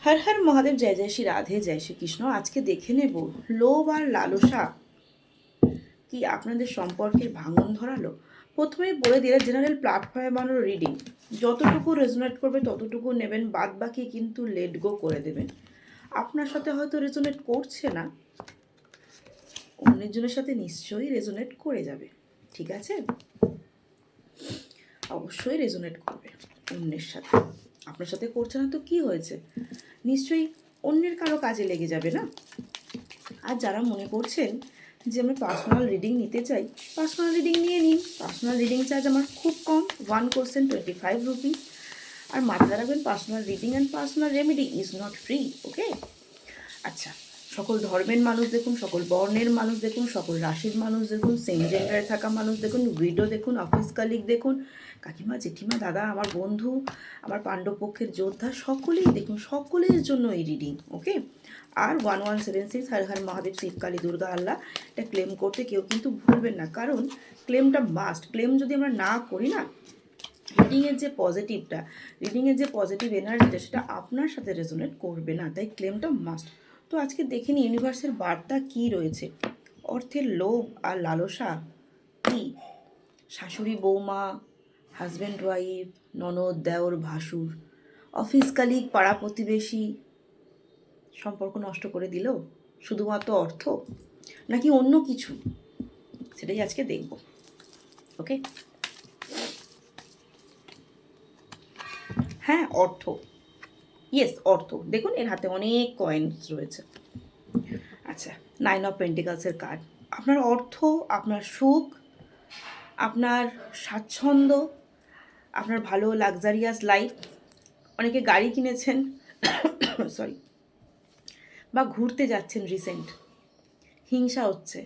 হর হর মহাদেব, জয় জয় শ্রী রাধে, জয় শ্রীকৃষ্ণ। আজকে দেখে নেব লোভ আর লালসা কি আপনাদের সম্পর্কের ভাঙন ধরালো। প্রথমেই বলে দিলে জেনারেল প্ল্যাটফর্মে বানানো রিডিং, যতটুকু রেজোনেট করবে ততটুকু নেবেন, বাদ বাকি কিন্তু লেট গো করে দেবেন। আপনার সাথে হয়তো রেজোনেট করছে না, অন্যের জনের সাথে নিশ্চয়ই রেজোনেট করে যাবে। ঠিক আছে, অবশ্যই রেজোনেট করবে অন্যের সাথে। আপনার সাথে করছে না তো কি হয়েছে, নিশ্চয়ই অন্যের কারো কাজে লেগে যাবে না। আর যারা মনে করছেন যে আমি পার্সোনাল রিডিং নিতে চাই, পার্সোনাল রিডিং নিয়ে নিন। পার্সোনাল রিডিং চার্জ আমার খুব কম, 1 কোশ্চেন 25 রুপিস। আর মাথায় রাখবেন, personal reading and personal remedy is not free. Okay, আচ্ছা, সকল ধর্মের মানুষ দেখুন, সকল বর্ণের মানুষ দেখুন, সকল রাশির মানুষ দেখুন, সেম জেন্ডারে থাকা মানুষ দেখুন, উইডো দেখুন, অফিস কালিগ দেখুন, কাকিমা, জেঠিমা, দাদা, আমার বন্ধু, আমার পাণ্ডবপক্ষের যোদ্ধা, সকলেই দেখুন, সকলের জন্য এই রিডিং। ওকে, আর 1176 হর হর মহাদেব, শিব, কালী, দুর্গা, আল্লাহ, এটা ক্লেম করতে কেউ কিন্তু ভুলবেন না, কারণ ক্লেমটা মাস্ট। ক্লেম যদি আমরা না করি না, রিডিংয়ের যে পজিটিভ এনার্জিটা, সেটা আপনার সাথে রেজোনেট করবে না, তাই ক্লেমটা মাস্ট। তো আজকে দেখে নিই ইউনিভার্সের বার্তা কী রয়েছে। অর্থের লোভ আর লালসা কি শাশুড়ি বৌমা, হাজব্যান্ড ওয়াইফ, ননদ দেওর ভাসুর, অফিস কালিগ, পাড়া প্রতিবেশী সম্পর্ক নষ্ট করে দিল শুধুমাত্র অর্থ, নাকি অন্য কিছু, সেটাই আজকে দেখব। ওকে, হ্যাঁ, অর্থ, ইয়েস অর্থ। দেখুন এর হাতে অনেক কয়েন্স রয়েছে। আচ্ছা, 9 অফ পেন্টিকালসের কার্ড। আপনার অর্থ, আপনার সুখ, আপনার স্বাচ্ছন্দ্য, আপনার ভালো লাক্সারিয়াস লাইফ, অনেকে গাড়ি কিনেছেন সরি, বা ঘুরতে যাচ্ছেন রিসেন্ট, হিংসা হচ্ছে।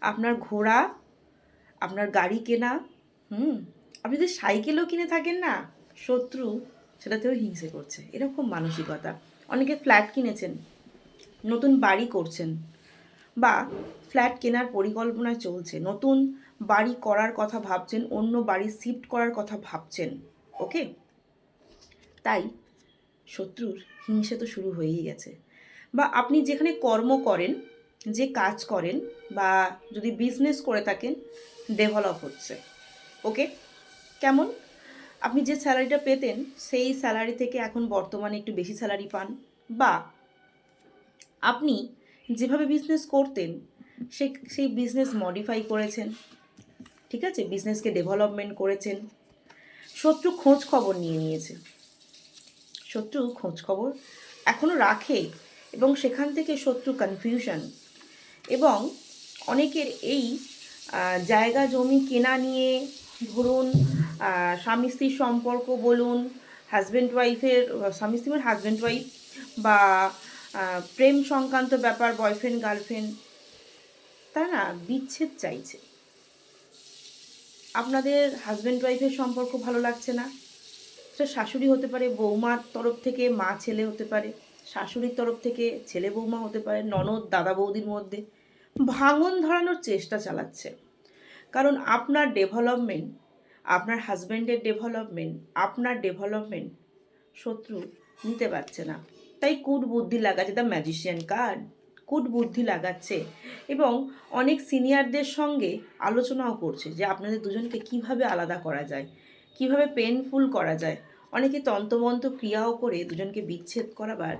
আপনার ঘোড়া, আপনার গাড়ি কেনা, আপনি যদি সাইকেলও কিনে থাকেন না, শত্রু সেটাতেও হিংসে করছে, এরকম মানসিকতা। অনেকে ফ্ল্যাট কিনেছেন, নতুন বাড়ি করছেন, বা ফ্ল্যাট কেনার পরিকল্পনায় চলছে, নতুন বাড়ি করার কথা ভাবছেন, অন্য বাড়ি শিফট করার কথা ভাবছেন। ওকে, তাই শত্রুর হিংসে তো শুরু হয়েই গেছে। বা আপনি যেখানে কর্ম করেন, যে কাজ করেন, বা যদি বিজনেস করে থাকেন, ডেভেলপ হচ্ছে। ওকে, কেমন, আপনি যে স্যালারিটা পেতেন সেই স্যালারি থেকে এখন বর্তমানে একটু বেশি স্যালারি পান, বা আপনি যেভাবে বিজনেস করতেন সেই বিজনেস মডিফাই করেছেন। ঠিক আছে, বিজনেসকে ডেভেলপমেন্ট করেছেন। শত্রু খোঁজ খবর নিয়ে নিয়েছে, শত্রু খোঁজ খবর এখনও রাখে, এবং সেখান থেকে শত্রু কনফিউশন। এবং অনেকের এই জায়গা জমি কেনা নিয়ে, ধরুন স্বামী স্ত্রীর সম্পর্ক বলুন, হাজব্যান্ড ওয়াইফের, স্বামী স্ত্রীর হাজব্যান্ড ওয়াইফ, বা প্রেম সংক্রান্ত ব্যাপার, বয়ফ্রেন্ড গার্লফ্রেন্ড, তারা না বিচ্ছেদ চাইছে। আপনাদের হাজব্যান্ড ওয়াইফের সম্পর্ক ভালো লাগছে না, সেটা শাশুড়ি হতে পারে, বৌমার তরফ থেকে মা ছেলে হতে পারে, শাশুড়ির তরফ থেকে ছেলে বৌমা হতে পারে, ননদ দাদা বৌদির মধ্যে ভাঙন ধরানোর চেষ্টা চালাচ্ছে। কারণ আপনার ডেভেলপমেন্ট, আপনার হাজব্যান্ডের ডেভেলপমেন্ট, আপনার ডেভেলপমেন্ট শত্রু নিতে পারছে না, তাই কূট বুদ্ধি লাগাচ্ছে। দ্য ম্যাজিশিয়ান কার্ড, কূট বুদ্ধি লাগাচ্ছে, এবং অনেক সিনিয়রদের সঙ্গে আলোচনাও করছে যে আপনাদের দুজনকে কিভাবে আলাদা করা যায়, কিভাবে পেনফুল করা যায়। অনেকে তন্ত্রমন্ত্র ক্রিয়াও করে দুজনকে বিচ্ছেদ করাবার,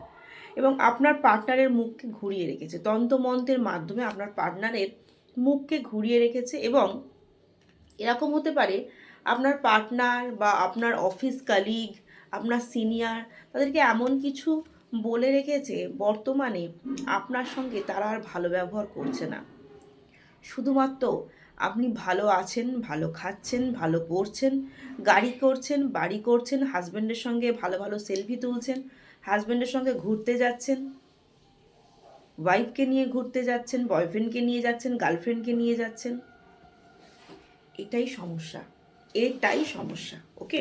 এবং আপনার পার্টনারের মুখকে ঘুরিয়ে রেখেছে, তন্ত্রমন্ত্রের মাধ্যমে আপনার পার্টনারের মুখকে ঘুরিয়ে রেখেছে। এবং এরকম হতে পারে আপনার পার্টনার বা আপনার অফিস কালিগ, আপনার সিনিয়র, তাদেরকে এমন কিছু বলে রেখেছে বর্তমানে আপনার সঙ্গে তারা আর ভালো ব্যবহার করছে না। শুধুমাত্র আপনি ভালো আছেন, ভালো খাচ্ছেন, ভালো পড়ছেন, গাড়ি করছেন, বাড়ি করছেন, হাজব্যান্ডের সঙ্গে ভালো ভালো সেলফি তুলছেন, হাজব্যান্ডের সঙ্গে ঘুরতে যাচ্ছেন, ওয়াইফকে নিয়ে ঘুরতে যাচ্ছেন, বয়ফ্রেন্ডকে নিয়ে যাচ্ছেন, গার্লফ্রেন্ডকে নিয়ে যাচ্ছেন। এটাই সমস্যা, এটাই সমস্যা। ওকে,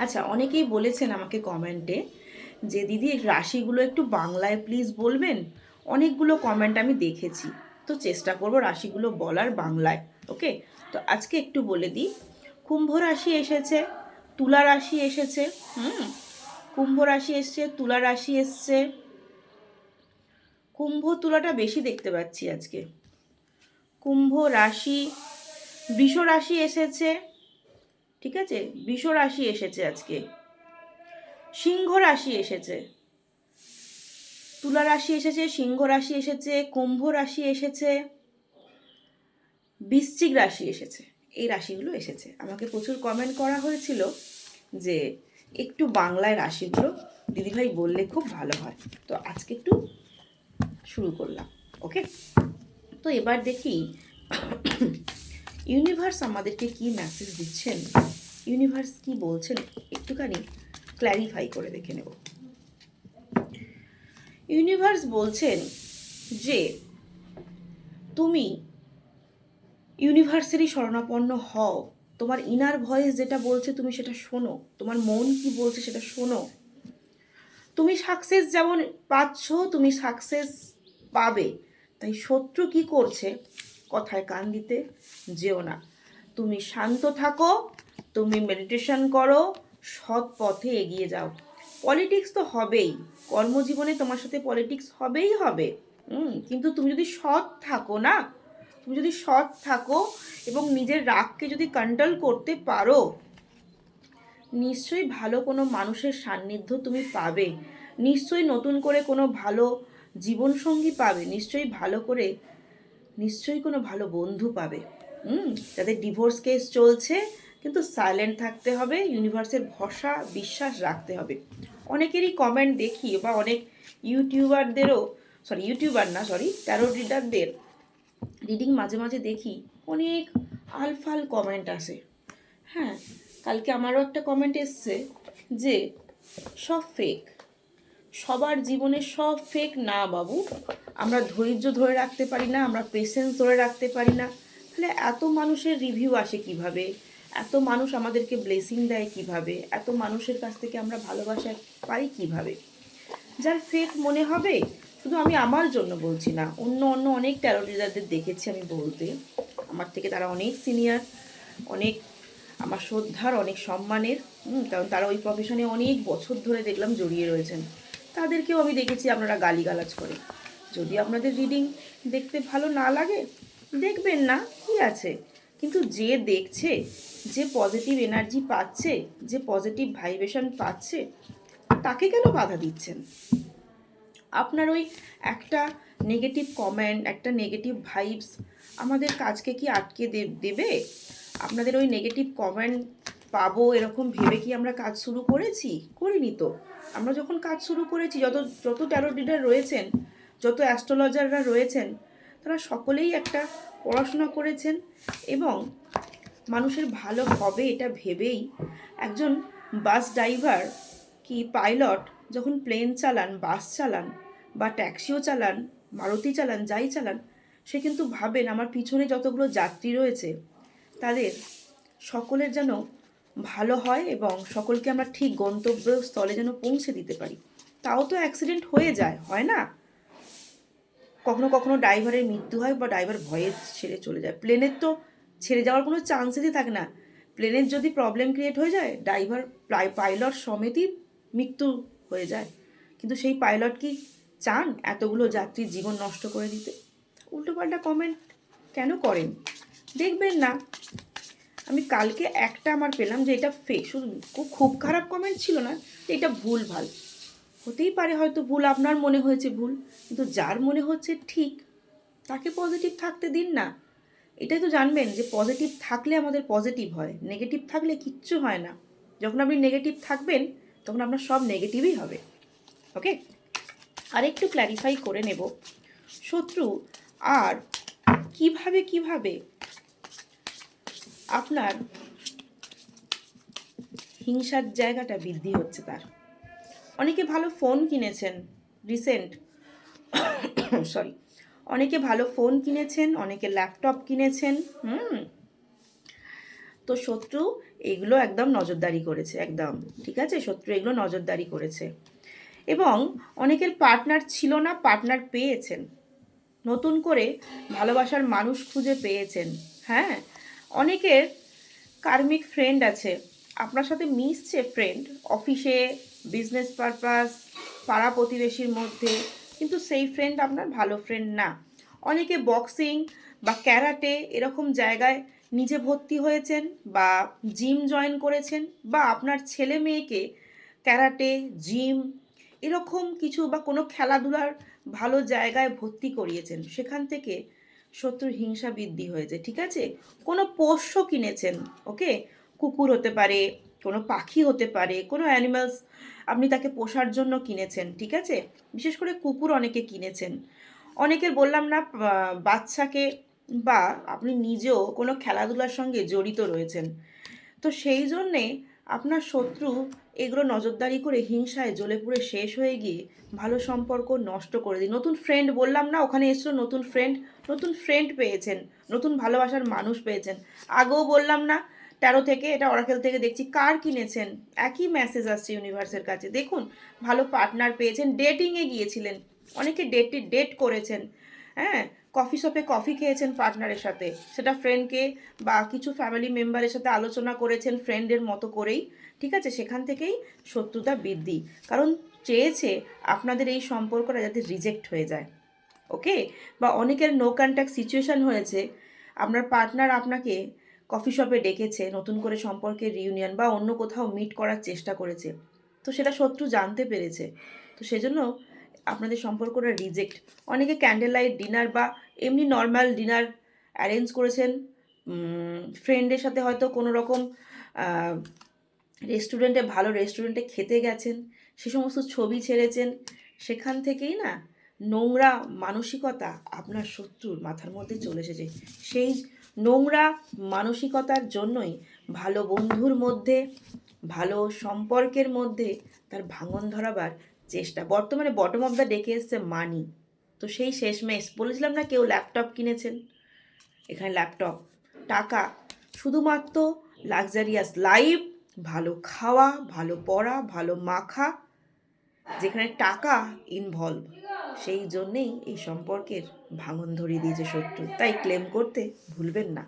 আচ্ছা, অনেকেই বলেছেন আমাকে কমেন্টে যে দিদি রাশিগুলো একটু বাংলায় প্লিজ বলবেন। অনেকগুলো কমেন্ট আমি দেখেছি, তো চেষ্টা করব রাশিগুলো বলার বাংলায়। ওকে, তো আজকে একটু বলে দিই। কুম্ভ রাশি এসেছে, তুলা রাশি এসেছে, কুম্ভ রাশি এসছে, তুলা রাশি এসছে। কুম্ভ তুলাটা বেশি দেখতে পাচ্ছি আজকে। কুম্ভ রাশি, বৃষ রাশি এসেছে, ঠিক আছে, বৃষ রাশি এসেছে আজকে। সিংহ রাশি এসেছে, তুলা রাশি এসেছে, সিংহ রাশি এসেছে, কুম্ভ রাশি এসেছে, বৃশ্চিক রাশি এসেছে। এই রাশিগুলো এসেছে। আমাকে প্রচুর কমেন্ট করা হয়েছিল যে একটু বাংলায় রাশিগুলো দিদিভাই বললে খুব ভালো হয়, তো আজকে একটু শুরু করলাম। ওকে, তো এবার দেখি ইউনিভার্স আমাদেরকে কি মেসেজ দিচ্ছেন, ইউনিভার্স কি বলছেন, একটুখানি ক্ল্যারিফাই করে দেখে নেব। ইউনিভার্স বলছেন যে তুমি ইউনিভার্সেরই শরণাপন্ন হও। তোমার ইনার ভয়েস যেটা বলছে তুমি সেটা শোনো, তোমার মন কি বলছে সেটা শোনো। তুমি সাকসেস যেমন পাচ্ছ, তুমি সাকসেস পাবে। তাই শত্রু কি করছে কথায় কান দিতে যেও না। তুমি শান্ত থাকো, তুমি মেডিটেশন করো, সৎ পথে এগিয়ে যাও। পলিটিক্স তো হবেই, কর্মজীবনে তোমার সাথে পলিটিক্স হবেই হবে। কিন্তু তুমি যদি সৎ থাকো না, তুমি যদি সৎ থাকো এবং নিজের রাগকে যদি কন্ট্রোল করতে পারো, নিশ্চয়ই ভালো কোনো মানুষের সান্নিধ্য তুমি পাবে, নিশ্চয়ই নতুন করে কোনো ভালো জীবনসঙ্গী পাবে, নিশ্চয়ই কোনো ভালো বন্ধু পাবে। যাদের ডিভোর্স কেস চলছে, কিন্তু সাইলেন্ট থাকতে হবে, ইউনিভার্সের ভরসা বিশ্বাস রাখতে হবে। অনেকেরই কমেন্ট দেখি বা অনেক ট্যারো রিডারদের রিডিং মাঝে মাঝে দেখি অনেক আলফাল কমেন্ট আসে। হ্যাঁ, কালকে আমারও একটা কমেন্ট এসছে যে সব ফেক, সবার জীবনে সব ফেক না বাবু, আমরা ধৈর্য ধরে রাখতে পারি না, আমরা পেশেন্স ধরে রাখতে পারি না, তাহলে এত মানুষের রিভিউ আসে কিভাবে, এত মানুষ আমাদেরকে ব্লেসিং দেয় কিভাবে, এত মানুষের কাছ থেকে আমরা ভালোবাসা পাই কিভাবে। যার ফেক মনে হবে, শুধু আমি আমার জন্য বলছি না, অন্য অনেক ট্যারো রিডারদের দেখেছি আমি বলতে, আমার থেকে তারা অনেক সিনিয়র, অনেক আমার শ্রদ্ধার, অনেক সম্মানের, কারণ তারা ওই প্রফেশনে অনেক বছর ধরে দেখলাম জড়িয়ে রয়েছেন। তাদেরকেও আমি দেখেছি আপনারা গালিগালাজ করে। যদি আপনাদের রিডিং দেখতে ভালো না লাগে দেখবেন না, কি আছে, কিন্তু যে দেখছে, যে পজিটিভ এনার্জি পাচ্ছে, যে পজিটিভ ভাইব্রেশন পাচ্ছে, তাকে কেন বাধা দিচ্ছেন? আপনার ওই একটা নেগেটিভ কমেন্ট, একটা নেগেটিভ ভাইবস আমাদের কাজকে কি আটকে দেবে? আপনাদের ওই নেগেটিভ কমেন্ট পাবো এরকম ভেবে কি আমরা কাজ শুরু করেছি? করিনি তো। আমরা যখন কাজ শুরু করেছি, যত ট্যারো রিডার রয়েছেন, যত অ্যাস্ট্রোলজাররা রয়েছেন, তারা সকলেই একটা পড়াশোনা করেছেন এবং মানুষের ভালো হবে এটা ভেবেই। একজন বাস ড্রাইভার কি পাইলট যখন প্লেন চালান, বাস চালান বা ট্যাক্সিও চালান, মারুতি চালান, যাই চালান, সে কিন্তু ভাবেন আমার পিছনে যতগুলো যাত্রী রয়েছে তাদের সকলের যেন ভালো হয় এবং সকলকে আমরা ঠিক গন্তব্যস্থলে যেন পৌঁছে দিতে পারি। তাও তো অ্যাক্সিডেন্ট হয়ে যায়, হয় না? কখনো কখনো ড্রাইভারের মৃত্যু হয় বা ড্রাইভার ভয়ে ছেড়ে চলে যায়। প্লেনের তো ছেড়ে যাওয়ার কোনো চান্সেসই থাকে না। প্লেনের যদি প্রবলেম ক্রিয়েট হয়ে যায়, ড্রাইভার পাইলট সমেতই মৃত্যু হয়ে যায়। কিন্তু সেই পাইলট কি চান এতগুলো যাত্রীর জীবন নষ্ট করে দিতে? উল্টোপাল্টা কমেন্ট কেন করেন? দেখবেন না, আমি কালকে একটা আমার পেলাম যে এটা ফেক, শুধু খুব খারাপ কমেন্ট ছিল না, এটা ভুল ভাল হতেই পারে, হয়তো ভুল আপনার মনে হয়েছে ভুল, কিন্তু যার মনে হচ্ছে ঠিক তাকে পজিটিভ থাকতে দিন না। এটাই তো জানবেন যে পজিটিভ থাকলে আমাদের পজিটিভ হয়, নেগেটিভ থাকলে কিচ্ছু হয় না। যখন আপনি নেগেটিভ থাকবেন তখন আপনার সব নেগেটিভই হবে। ওকে, আর একটু ক্ল্যারিফাই করে নেব, শত্রু আর কিভাবে আপনার হিংসার জায়গাটা বৃদ্ধি হচ্ছে তার। অনেকে ভালো ফোন কিনেছেন অনেকে ভালো ফোন কিনেছেন, অনেকে ল্যাপটপ কিনেছেন। তো শত্রু এগুলো একদম নজরদারি করেছে, একদম ঠিক আছে, শত্রু এগুলো নজরদারি করেছে। এবং অনেকের পার্টনার ছিল না, পার্টনার পেয়েছেন, নতুন করে ভালোবাসার মানুষ খুঁজে পেয়েছেন। হ্যাঁ, অনেকের কার্মিক ফ্রেন্ড আছে, আপনার সাথে মিশছে ফ্রেন্ড, অফিসে বিজনেস পারপাস, পাড়া প্রতিবেশীর মধ্যে, কিন্তু সেই ফ্রেন্ড আপনার ভালো ফ্রেন্ড না। অনেকে বক্সিং বা ক্যারাটে এরকম জায়গায় নিজে ভর্তি হয়েছেন বা জিম জয়েন করেছেন, বা আপনার ছেলে মেয়েকে ক্যারাটে, জিম এরকম কিছু বা কোনো খেলাধুলার ভালো জায়গায় ভর্তি করিয়েছেন, সেখান থেকে শত্রুর হিংসা বৃদ্ধি হয়েছে, ঠিক আছে? কোনো পোষ্য কিনেছেন, ওকে, কুকুর হতে পারে, কোনো পাখি হতে পারে, কোনো অ্যানিমালস আপনি তাকে পোষার জন্য কিনেছেন, ঠিক আছে? বিশেষ করে কুকুর অনেকে কিনেছেন। অনেকের বললাম না, বাচ্চাকে, বা আপনি নিজেও কোনো খেলাধুলার সঙ্গে জড়িত রয়েছেন। তো সেই জন্যে আপনার শত্রু এগুলো নজরদারি করে হিংসায় জ্বলে পুড়ে শেষ হয়ে গিয়ে ভালো সম্পর্ক নষ্ট করে দিই। নতুন ফ্রেন্ড বললাম না, ওখানে এসেছিল নতুন ফ্রেন্ড পেয়েছেন, নতুন ভালোবাসার মানুষ পেয়েছেন। আগেও বললাম না, 13 থেকে, এটা অরাকেল থেকে দেখছি, কার কিনেছেন, একই মেসেজ আসছে ইউনিভার্সের কাছে। দেখুন, ভালো পার্টনার পেয়েছেন, ডেটিংয়ে গিয়েছিলেন, অনেকে ডেট করেছেন, হ্যাঁ, কফি শপে কফি খেয়েছেন পার্টনারের সাথে, সেটা ফ্রেন্ডকে বা কিছু ফ্যামিলি মেম্বারের সাথে আলোচনা করেছেন ফ্রেন্ডের মতো করেই, ঠিক আছে? সেখান থেকেই শত্রুতা বৃদ্ধি, কারণ চেয়েছে আপনাদের এই সম্পর্কটা যাতে রিজেক্ট হয়ে যায়, ওকে? বা অনেকের নো কন্ট্যাক্ট সিচুয়েশান হয়েছে, আপনার পার্টনার আপনাকে কফি শপে ডেকেছে, নতুন করে সম্পর্কের রিউনিয়ন বা অন্য কোথাও মিট করার চেষ্টা করেছে, তো সেটা শত্রু জানতে পেরেছে, তো সেজন্য আপনাদের সম্পর্কটা রিজেক্ট। অনেকে ক্যান্ডেল লাইট ডিনার বা এমনি নর্মাল ডিনার অ্যারেঞ্জ করেছেন, ফ্রেন্ডের সাথে হয়তো কোনো রকম রেস্টুরেন্টে, ভালো রেস্টুরেন্টে খেতে গেছেন, সে সমস্ত ছবি ছেড়েছেন, সেখান থেকেই না নোংরা মানসিকতা আপনার শত্রুর মাথার মধ্যে চলে এসেছে। সেই নোংরা মানসিকতার জন্যই ভালো বন্ধুর মধ্যে, ভালো সম্পর্কের মধ্যে তার ভাঙন ধরাবার চেষ্টা। বর্তমানে বটম অফ দ্য ডেকে এসছে মানি। তো সেই শেষমেশ বলেছিলাম না, কেউ ল্যাপটপ কিনেছেন, এখানে ল্যাপটপ, টাকা, শুধুমাত্র লাক্সারিয়াস লাইফ, ভালো খাওয়া, ভালো পড়া, ভালো মাখা, যেখানে টাকা ইনভলভ, সেই জন্যেই এই সম্পর্কের ভাঙন ধরিয়ে দিয়েছে শত্রু। তাই ক্লেম করতে ভুলবেন না।